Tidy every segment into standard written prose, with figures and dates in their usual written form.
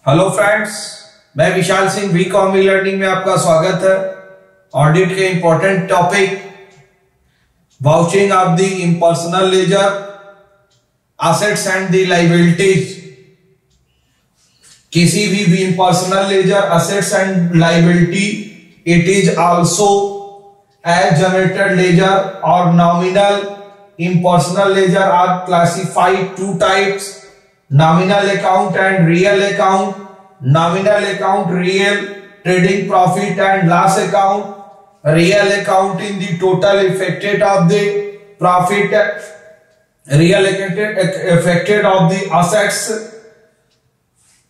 Hello friends, मैं Vishal Singh V com learning में आपका स्वागत है। ऑडिट के important topic vouching of the impersonal ledger, assets and the liabilities. किसी भी impersonal ledger, assets and liability, it is also as generated ledger और nominal impersonal ledger are classified two types: nominal account and real account. Nominal account, real trading profit and loss account. Real account in the total affected of the profit, real affected of the assets.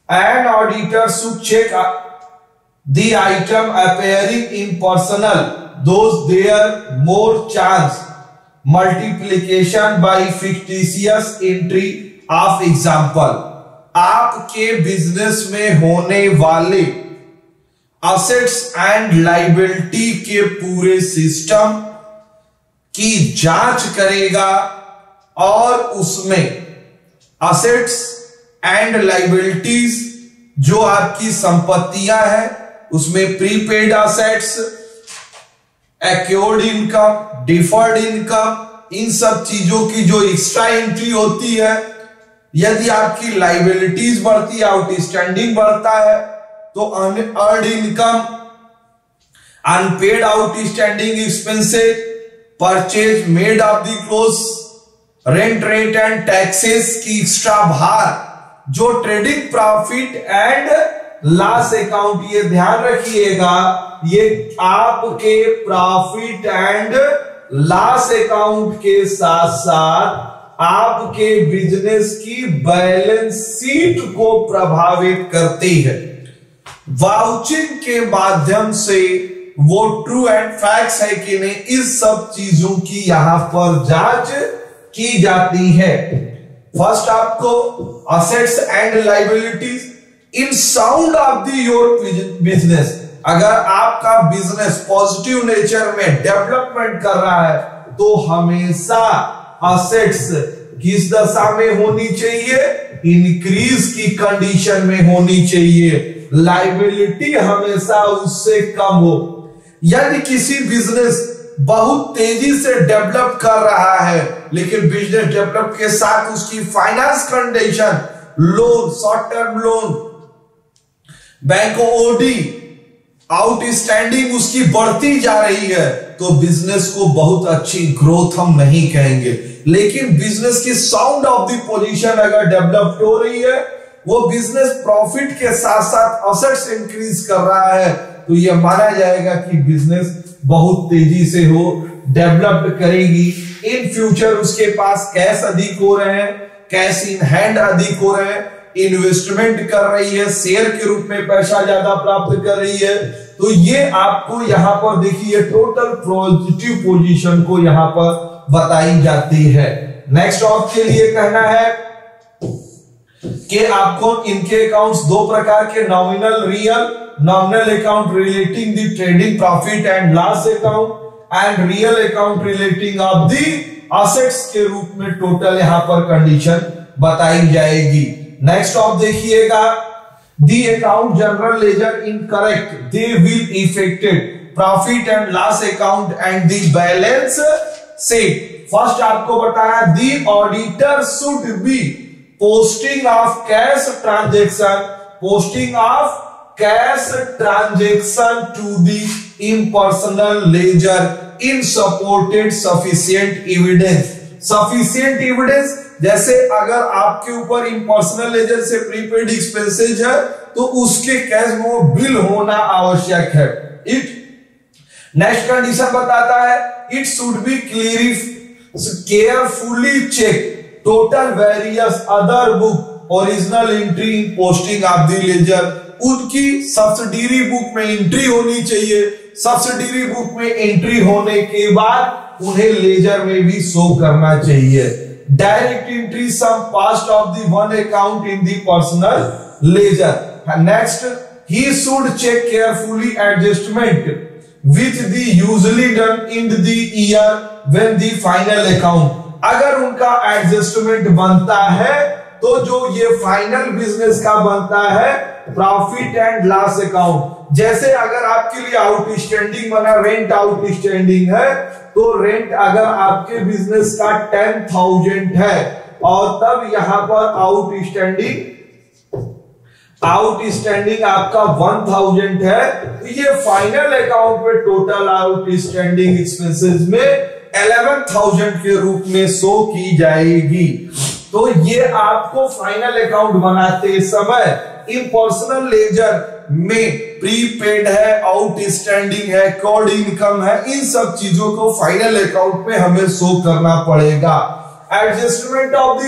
An auditor should check the item appearing impersonal, those there more chance multiplication by fictitious entry of example. आपके business में होने वाले assets and liability के पूरे system की जांच करेगा और उसमें असेट्स एंड लायबिलिटीज जो आपकी संपत्तियां हैं उसमें prepaid assets, accrued income, deferred income, इन सब चीजों की जो एक्स्ट्रा एंट्री होती है, यदि आपकी लायबिलिटीज बढ़ती है, आउटस्टैंडिंग बढ़ता है, तो unearned income, unpaid outstanding expenses, purchase made of the close, rent rate and taxes की एक्स्ट्रा भार, जो trading profit and loss account, ये ध्यान रखिएगा, ये आपके प्रॉफिट एंड लॉस अकाउंट के साथ साथ आपके बिजनेस की बैलेंस शीट को प्रभावित करती है। वाउचिंग के माध्यम से वो ट्रू एंड फैक्ट्स है कि नहीं, इस सब चीजों की यहां पर जांच की जाती है। फर्स्ट आपको assets and liabilities in sound of the your business. अगर आपका बिजनेस पॉजिटिव नेचर में डेवलपमेंट कर रहा है तो हमेशा असेट्स किस दशा में होनी चाहिए? इंक्रीज की कंडीशन में होनी चाहिए। लायबिलिटी हमेशा उससे कम हो। यदि किसी बिजनेस बहुत तेजी से डेवलप कर रहा है लेकिन बिजनेस डेवलप के साथ उसकी finance condition, loan, short term loan, bank OD, outstanding उसकी बढ़ती जा रही है, तो बिजनेस को बहुत अच्छी ग्रोथ हम नहीं कहेंगे। लेकिन बिजनेस की साउंड ऑफ द पोजीशन अगर डेवलप हो रही है, वो बिजनेस प्रॉफिट के साथ साथ असेट्स इंक्रीज कर रहा है, तो यह माना जाएगा कि बिजनेस बहुत तेजी से हो, डेवलप करेगी। इन फ्यूचर उसके पास कैश अधिक हो रहे हैं, कैश इन हैंड अधिक हो रहे हैं, इन्वेस्टमेंट कर रही है, शेयर के रूप में पैसा ज्यादा प्राप्त कर रही है, तो ये आपको यहां पर देखिए टोटल पॉजिटिव पोजीशन को यहां पर बताई जाती है। नेक्स्ट ऑफ के लिए कहना है कि आपको इनके अकाउंट्स दो प्रकार के, nominal, real. Nominal account relating the trading profit and loss account and real account relating of the assets के रूप में टोटल यहां पर कंडीशन बताई जाएगी। नेक्स्ट ऑफ देखिएगा, the account general ledger incorrect, they will affected profit and loss account and the balance sheet. First आपको बताना, the auditor should be posting of cash transaction to the impersonal ledger in supported sufficient evidence. Sufficient evidence, जैसे अगर आपके ऊपर impersonal laser से prepaid expenses है तो उसके कैश में बिल होना आवश्यक है। इट नेक्स्ट कंडीशन बताता है, it should be carefully check total various other book original entry in posting of the ledger. उनकी सब्सिडरी बुक में एंट्री होनी चाहिए। सब्सिडरी बुक में एंट्री होने के बाद उन्हें लेजर में भी शो करना चाहिए। Direct entry some past of the one account in the personal ledger. Next, he should check carefully adjustment which the usually done in the year when the final account. अगर उनका adjustment बनता है तो जो ये final business का बनता है प्रॉफिट एंड लॉस अकाउंट। जैसे अगर आपके लिए आउटस्टैंडिंग बना, रेंट आउटस्टैंडिंग है, तो रेंट अगर आपके बिजनेस का 10,000 है और तब यहां पर आउटस्टैंडिंग आपका 1,000 है, तो ये फाइनल अकाउंट में टोटल आउटस्टैंडिंग एक्सपेंसेस में 11,000 के रूप में शो की जाएगी। तो ये आपको फाइनल अकाउंट बनाते समय इन पर्सनल लेजर में प्रीपेड है, आउटस्टैंडिंग है, कोड इनकम है, इन सब चीजों को फाइनल अकाउंट में हमें शो करना पड़ेगा। Adjustment of the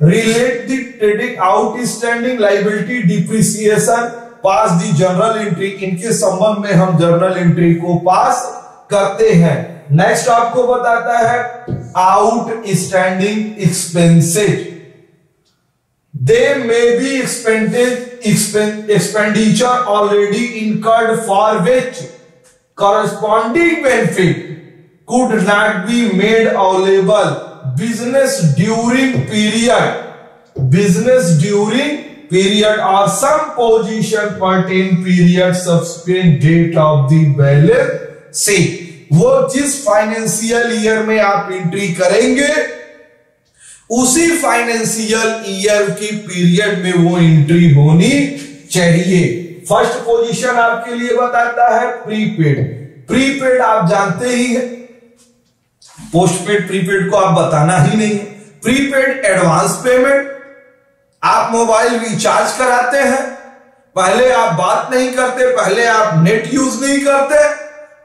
relate the trading outstanding liability depreciation pass the journal entry, इनके संबंध में हम जर्नल एंट्री को पास करते हैं। नेक्स्ट आपको बताता है outstanding expenses. They may be expenditure already incurred for which corresponding benefit could not be made available business during period or some position pertain period subsequent date of the balance sheet। वो जिस financial year में आप entry करेंगे उसी financial year की period में वो entry होनी चाहिए। फर्स्ट पोजीशन आपके लिए बताता है प्रीपेड। प्रीपेड आप जानते ही हैं, पोस्टपेड प्रीपेड को आप बताना ही नहीं है। प्रीपेड एडवांस पेमेंट, आप मोबाइल रिचार्ज कराते हैं, पहले आप बात नहीं करते, पहले आप नेट यूज नहीं करते,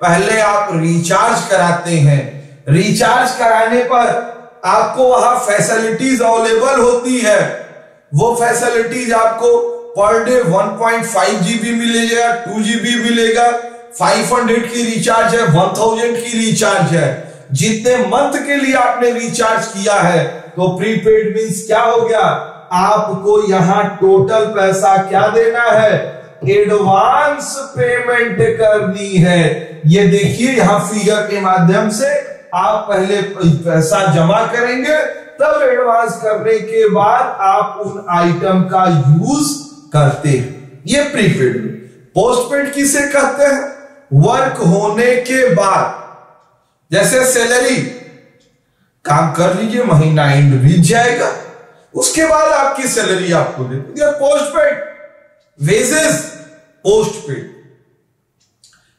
पहले आप रिचार्ज कराते हैं। रिचार्ज कराने पर आपको वहां फैसिलिटीज अवेलेबल होती है। वो फैसिलिटीज आपको पर डे 1.5 GB मिलेगा, 2 GB मिलेगा, 500 की रिचार्ज है, 1000 की रिचार्ज है। जितने मंथ के लिए आपने रिचार्ज किया है, तो प्रीपेड मींस क्या हो गया, आपको यहां टोटल पैसा क्या देना है, एडवांस पेमेंट करनी है। ये देखिए यहां फिगर के माध्यम से आप पहले पैसा जमा करेंगे, तब एडवांस करने के बाद आप उन आइटम का यूज करते हैं। ये प्रीपेड। पोस्टपेड किसे कहते हैं, वर्क होने के बाद, जैसे सैलरी काम कर लीजिए, महीना एंड बीत जाएगा, उसके बाद आपकी सैलरी आपको दे। Postpaid wages postpaid.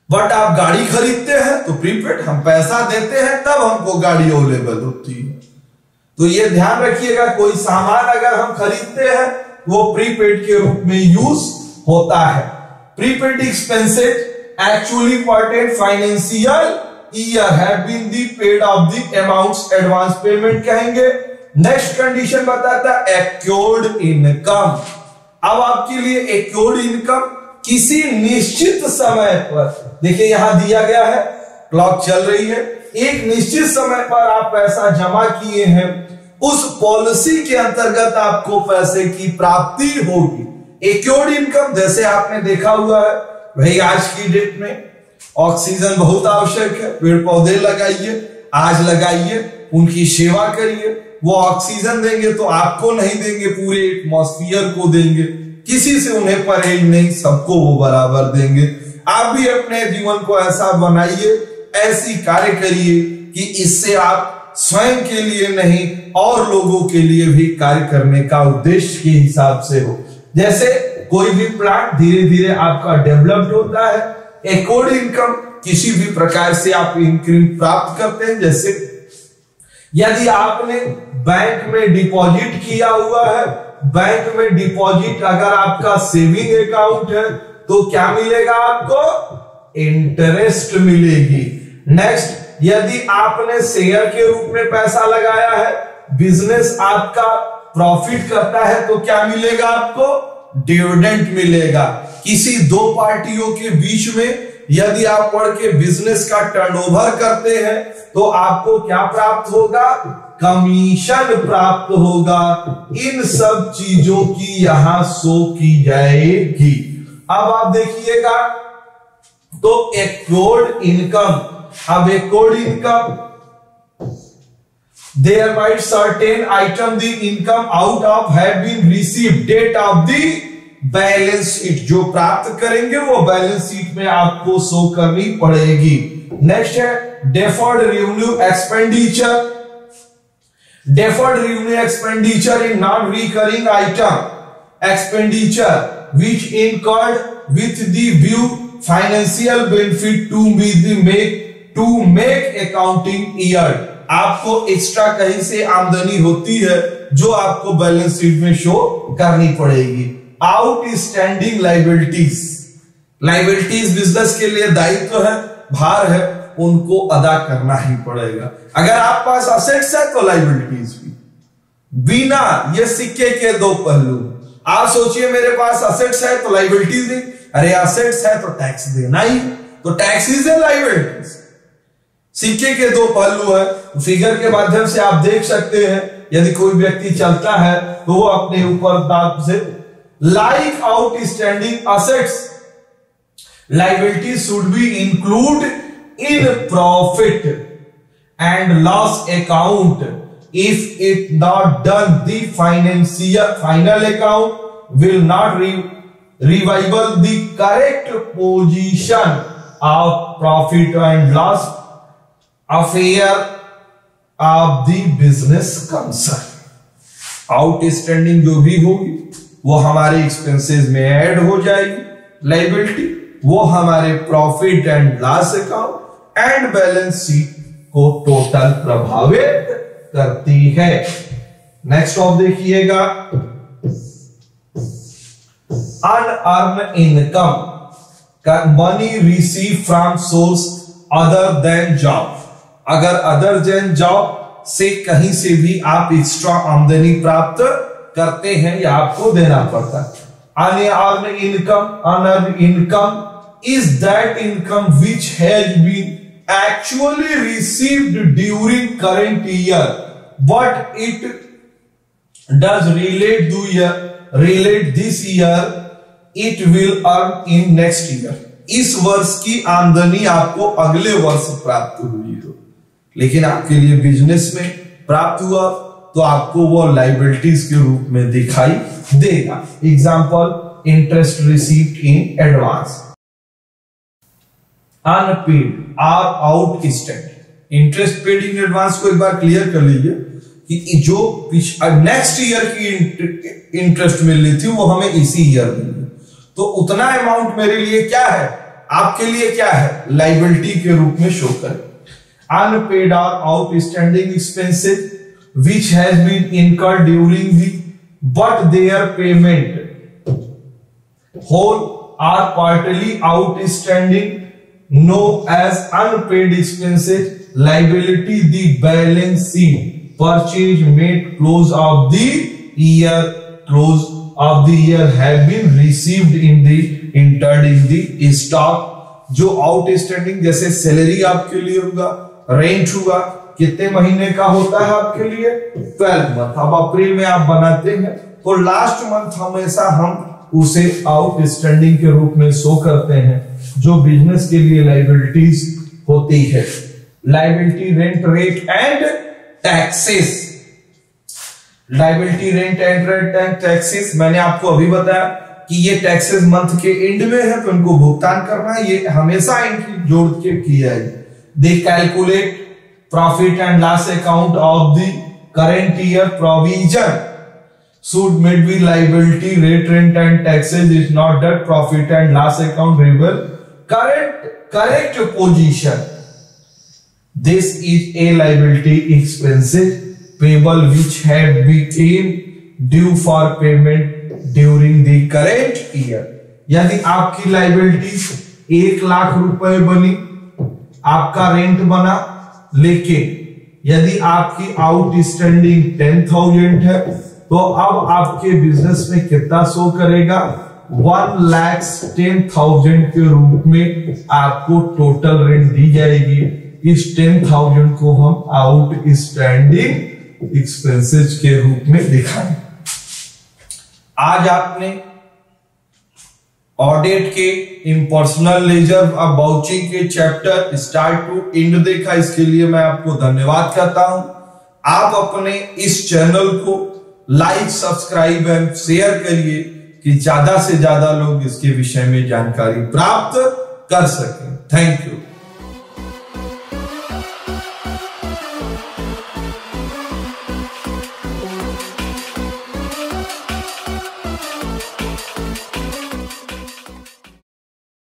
बट आप गाड़ी खरीदते हैं तो प्रीपेड, हम पैसा देते हैं तब हमको गाड़ी अवेलेबल होती है। तो ये ध्यान रखिएगा, कोई सामान अगर हम खरीदते हैं वो प्रीपेड के रूप में यूज होता है। Prepaid expenses actually pertain financial year have been the paid of the amounts, advance payment कहेंगे। नेक्स्ट कंडीशन बताता है एक्योर्ड इनकम। अब आपके लिए एक्योर्ड इनकम किसी निश्चित समय पर, देखिए यहां दिया गया है, क्लॉक चल रही है, एक निश्चित समय पर आप पैसा जमा किए हैं, उस पॉलिसी के अंतर्गत आपको पैसे की प्राप्ति होगी। एक्योर्ड इनकम जैसे आपने देखा हुआ है भाई, आज की डेट में ऑक्सीजन बहुत आवश्यक है, पेड़ पौधे लगाइए, आज लगाइए, उनकी सेवा करिए। वो ऑक्सीजन देंगे तो आपको नहीं देंगे, पूरे एटमॉस्फेयर को देंगे, किसी से उन्हें परहेज नहीं, सबको वो बराबर देंगे। आप भी अपने जीवन को ऐसा बनाइए, ऐसी कार्य करिए कि इससे आप स्वयं के लिए नहीं और लोगों के लिए भी कार्य करने का उद्देश्य के हिसाब से हो। जैसे कोई भी प्लांट धीरे धीरे आपका डेवलप्ड होता है, एक्योर्ड इनकम किसी भी प्रकार से आप इनकम प्राप्त करते हैं। जैसे यदि आपने बैंक में डिपॉजिट किया हुआ है, बैंक में डिपॉजिट अगर आपका सेविंग अकाउंट है तो क्या मिलेगा, आपको इंटरेस्ट मिलेगी। नेक्स्ट, यदि आपने शेयर के रूप में पैसा लगाया है, बिजनेस आपका प्रॉफिट करता है, तो क्या मिलेगा, आपको डिविडेंड मिलेगा। किसी दो पार्टियों के बीच में यदि आप पढ़ के बिजनेस का टर्नओवर करते हैं तो आपको क्या प्राप्त होगा, कमीशन प्राप्त होगा। इन सब चीजों की यहां शो की जाएगी। अब आप देखिएगा तो एक्योर्ड इनकम, अब एक्योर्ड income thereby certain item the income out of have been received date of the balance sheet, जो प्राप्त करेंगे वो बैलेंस शीट में आपको शो करनी पड़ेगी। नेक्स्ट है deferred revenue expenditure. Deferred revenue expenditure in non recurring item expenditure which incurred with the view financial benefit to make accounting year. आपको एक्स्ट्रा कहीं से आमदनी होती है जो आपको बैलेंस शीट में शो करनी पड़ेगी। आउटस्टैंडिंग लायबिलिटीज, लायबिलिटीज बिजनेस के लिए दायित्व है, भार है, उनको अदा करना ही पड़ेगा। अगर आप पास असेट्स है तो लायबिलिटीज भी। बिना, ये सिक्के के दो पहलू। आप सोचिए मेरे पास असेट्स है तो लायबिलिटीज नहीं, अरे असेट्स है तो टैक्स देना ही, तो टैक्सेस है लायबिलिटीज। सिक्के के दो पहलू है। फिगर के माध्यम से आप देख सकते हैं, यदि कोई व्यक्ति चलता है तो वो अपने ऊपर दांत से like outstanding assets liabilities should be included in profit and loss account. If it not done, the final account will not revival the correct position of profit and loss affair of the business concern. Outstanding जो भी होगी वो हमारे expenses में add हो जाएगी liability, वो हमारे profit and loss account and balance sheet को टोटल प्रभावित करती है। नेक्स्ट ऑफ देखिएगा unearned income, money receive from source other than job. अगर अदर देन जॉब से कहीं से भी आप एक्स्ट्रा आमदनी प्राप्त करते हैं या आपको देना पड़ता है। Unearned income is that income which has been actually received during current year but it does relate this year it will earn in next year. इस वर्ष की आमदनी आपको अगले वर्ष प्राप्त हुई हो, लेकिन आपके लिए बिजनेस में प्राप्त हुआ तो आपको वो लायबिलिटीज के रूप में दिखाई देगा। Example interest received in advance. Unpaid or outstanding. Interest paid in advance को एक बार क्लियर कर लीजिए कि जो नेक्स्ट ईयर की इंटरेस्ट मिल रही थी वो हमें इसी ईयर मिली, तो उतना अमाउंट मेरे लिए क्या है, आपके लिए क्या है, लायबिलिटी के रूप में शो करें। Unpaid or outstanding expenses which has been incurred during the but their payment whole or partly outstanding known as unpaid expenses liability the balance sheet purchase made close of the year have been received in the entered in the stock। जो outstanding जैसे salary आपके लिए होगा, rent हुआ, कितने महीने का होता है आपके लिए 12 मंथ। अब अप्रैल में आप बनाते हैं तो लास्ट मंथ हमेशा हम उसे आउटस्टैंडिंग के रूप में शो करते हैं, जो बिजनेस के लिए लायबिलिटीज होती है। Liability rent rate and taxes. Liability rent and taxes मैंने आपको अभी बताया कि ये टैक्सेस मंथ के एंड में है तो इनको भुगतान करना है, ये हमेशा इनकी जोड़ के किया है। दे calculate profit and loss account of the current year provision should made be liability rate rent and taxes is not that profit and loss account reveal correct position. This is a liability expenses payable which have became due for payment during the current year। यदि आपकी liability 1 lakh रुपए बनी, आपका rent बना, लेकिन यदि आपकी outstanding 10,000 है तो अब आपके बिजनेस में कितना शो करेगा, 1,10,000 के रूप में आपको टोटल रेंट दी जाएगी। इस 10,000 को हम आउटस्टैंडिंग एक्सपेंसेस के रूप में दिखाएं। आज आपने ऑडिट के इम्पर्सनल लेजर और बाउचिंग के चैप्टर स्टार्ट टू एंड देखा, इसके लिए मैं आपको धन्यवाद करता हूं। आप अपने इस चैनल को लाइक, सब्सक्राइब एंड शेयर करिए कि ज्यादा से ज्यादा लोग इसके विषय में जानकारी प्राप्त कर सकें। Thank you.